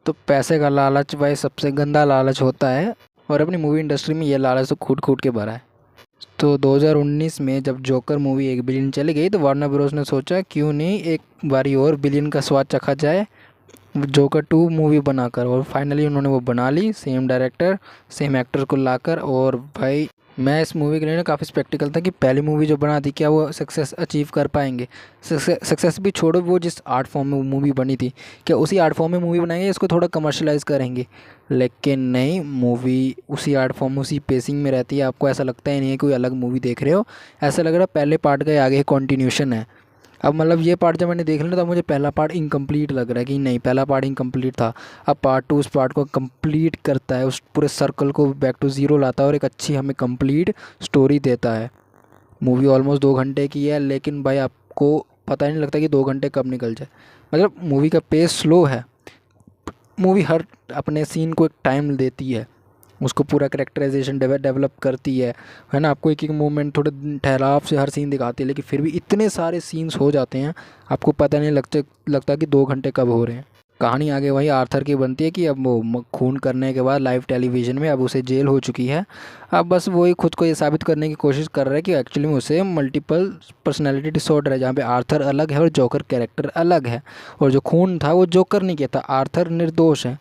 तो पैसे का लालच भाई सबसे गंदा लालच होता है, और अपनी मूवी इंडस्ट्री में ये लालच तो कूट कूट के भरा है। तो 2019 में जब जोकर मूवी 1 बिलियन चली गई तो वार्नर ब्रोस ने सोचा क्यों नहीं एक बारी और बिलियन का स्वाद चखा जाए जोकर 2 मूवी बनाकर, और फाइनली उन्होंने वो बना ली, सेम डायरेक्टर सेम एक्टर को लाकर। और भाई मैं इस मूवी के लिए ना काफ़ी स्पेक्टिकल था कि पहली मूवी जो बना दी क्या वो सक्सेस अचीव कर पाएंगे। सक्सेस भी छोड़ो, वो जिस आर्ट फॉर्म में वो मूवी बनी थी क्या उसी आर्ट फॉर्म में मूवी बनाएंगे, इसको थोड़ा कमर्शलाइज करेंगे। लेकिन नहीं, मूवी उसी आर्ट फॉर्म उसी पेसिंग में रहती है, आपको ऐसा लगता ही नहीं है कोई अलग मूवी देख रहे हो, ऐसा लग रहा है पहले पार्ट का आगे कॉन्टिन्यूशन है। अब मतलब ये पार्ट जब मैंने देख लिया तब मुझे पहला पार्ट इनकम्प्लीट लग रहा है कि नहीं, पहला पार्ट इनकम्प्लीट था। अब पार्ट 2 उस पार्ट को कंप्लीट करता है, उस पूरे सर्कल को बैक टू ज़ीरो लाता है और एक अच्छी हमें कंप्लीट स्टोरी देता है। मूवी ऑलमोस्ट 2 घंटे की है, लेकिन भाई आपको पता ही नहीं लगता कि 2 घंटे कब निकल जाए। मतलब मूवी का पेस स्लो है, मूवी हर अपने सीन को एक टाइम देती है, उसको पूरा करेक्टराइजेशन डेवलप करती है ना। आपको एक एक मोमेंट थोड़े ठहराव से हर सीन दिखाती है, लेकिन फिर भी इतने सारे सीन्स हो जाते हैं आपको पता नहीं लगता कि 2 घंटे कब हो रहे हैं। कहानी आगे वही आर्थर की बनती है कि अब वो खून करने के बाद लाइव टेलीविज़न में अब उसे जेल हो चुकी है। अब बस वही खुद को ये साबित करने की कोशिश कर रहा है कि एक्चुअली में उसे मल्टीपल पर्सनैलिटी डिसऑर्डर है, जहाँ पे आर्थर अलग है और जोकर कैरेक्टर अलग है, और जो खून था वो जोकर नहीं किया था, आर्थर निर्दोष है।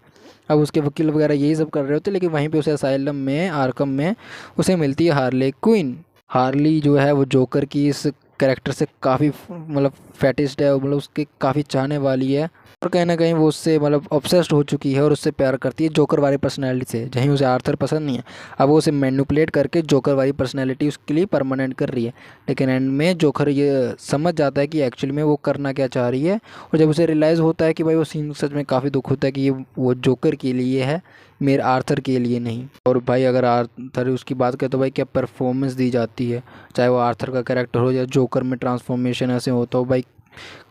अब उसके वकील वगैरह यही सब कर रहे होते, लेकिन वहीं पे उसे असाइलम में आर्कम में उसे मिलती है हार्ले क्विन। हार्ली जो है वो जोकर की इस कैरेक्टर से काफ़ी मतलब फेटिस्ट है, मतलब उसके काफ़ी चाहने वाली है, और कहीं ना कहीं वो उससे मतलब ऑब्सेस्ड हो चुकी है और उससे प्यार करती है जोकर वाली पर्सनैलिटी से, जहीं उसे आर्थर पसंद नहीं है। अब वो उसे मैनिपुलेट करके जोकर वाली पर्सनैलिटी उसके लिए परमानेंट कर रही है, लेकिन एंड में जोकर ये समझ जाता है कि एक्चुअली में वो करना क्या चाह रही है। और जब उसे रियलाइज़ होता है कि भाई वो सीन सच में काफ़ी दुख होता है कि ये वो जोकर के लिए है, मेरे आर्थर के लिए नहीं। और भाई अगर आर्थर उसकी बात करें तो भाई क्या परफॉर्मेंस दी जाती है, चाहे वो आर्थर का कैरेक्टर हो या जोकर में ट्रांसफॉर्मेशन ऐसे होता हो, भाई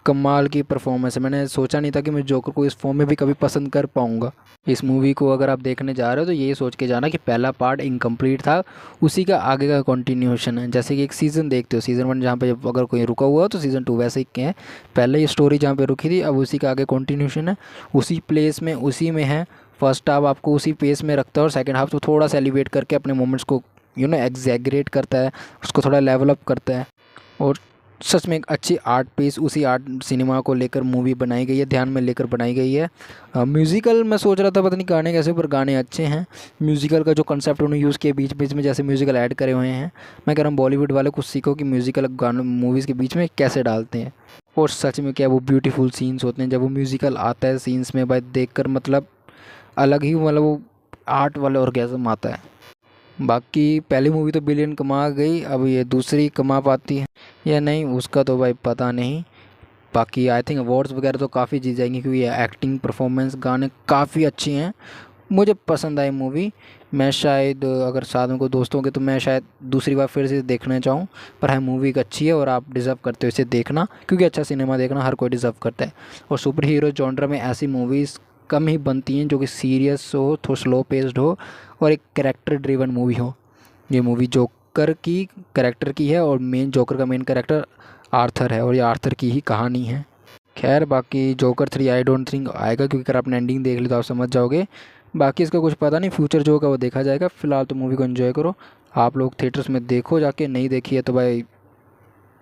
कमाल की परफॉर्मेंस है। मैंने सोचा नहीं था कि मैं जोकर को इस फॉर्म में भी कभी पसंद कर पाऊँगा। इस मूवी को अगर आप देखने जा रहे हो तो यही सोच के जाना कि पहला पार्ट इनकम्प्लीट था, उसी का आगे का कंटिन्यूशन है। जैसे कि एक सीज़न देखते हो, सीज़न 1 जहाँ पे अगर कोई रुका हुआ हो तो सीज़न 2 वैसे ही है, पहले ये स्टोरी जहाँ पे रुकी थी अब उसी का आगे कंटिन्यूशन है, उसी प्लेस में उसी में है। फर्स्ट हाफ आपको उसी पेस में रखता है और सेकेंड हाफ तो थोड़ा सा एलिवेट करके अपने मोमेंट्स को एग्जैगरेट करता है, उसको थोड़ा लेवल अप करता है। और सच में एक अच्छी आर्ट पीस उसी आर्ट सिनेमा को लेकर मूवी बनाई गई है, ध्यान में लेकर बनाई गई है। म्यूज़िकल मैं सोच रहा था पता नहीं गाने कैसे, पर गाने अच्छे हैं। म्यूज़िकल का जो कंसेप्ट उन्होंने यूज़ किया बीच बीच में, जैसे म्यूज़िकल ऐड करे हुए हैं, मैं कह रहा हूँ बॉलीवुड वाले कुछ सीखो कि म्यूज़िकल गानों मूवीज़ के बीच में कैसे डालते हैं। और सच में क्या वो ब्यूटीफुल सीन्स होते हैं जब वो म्यूज़िकल आता है सीन्स में, भाई देखकर मतलब अलग ही मतलब वो आर्ट वाले ऑर्गेज़म आता है। बाकी पहली मूवी तो बिलियन कमा गई, अब ये दूसरी कमा पाती है या नहीं उसका तो भाई पता नहीं। बाकी आई थिंक अवार्ड्स वगैरह तो काफ़ी जीत जाएंगी, क्योंकि एक्टिंग परफॉर्मेंस गाने काफ़ी अच्छी हैं। मुझे पसंद आई मूवी, मैं शायद अगर साथ में कोई दोस्तों के तो मैं शायद दूसरी बार फिर से देखना चाहूँ। पर है मूवी एक अच्छी है और आप डिज़र्व करते हो इसे देखना, क्योंकि अच्छा सिनेमा देखना हर कोई डिज़र्व करता है। और सुपर हीरो जॉनर में ऐसी मूवीज़ कम ही बनती हैं जो कि सीरियस हो, थोड़ा स्लो पेस्ड हो और एक कैरेक्टर ड्रिवन मूवी हो। ये मूवी जोकर की कैरेक्टर की है और मेन जोकर का मेन कैरेक्टर आर्थर है, और ये आर्थर की ही कहानी है। खैर बाकी जोकर 3 आई डोंट थिंक आएगा, क्योंकि अगर आपने एंडिंग देख ली तो आप समझ जाओगे। बाकी इसका कुछ पता नहीं, फ्यूचर जो होगा वो देखा जाएगा। फ़िलहाल तो मूवी को एंजॉय करो, आप लोग थिएटर्स में देखो जाके, नहीं देखी है तो भाई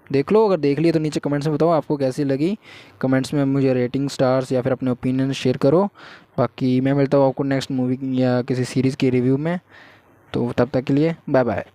देख लो, अगर देख लिया तो नीचे कमेंट्स में बताओ आपको कैसी लगी। कमेंट्स में मुझे रेटिंग स्टार्स या फिर अपने ओपिनियन शेयर करो। बाकी मैं मिलता हूँ आपको नेक्स्ट मूवी या किसी सीरीज़ की रिव्यू में, तो तब तक के लिए बाय बाय।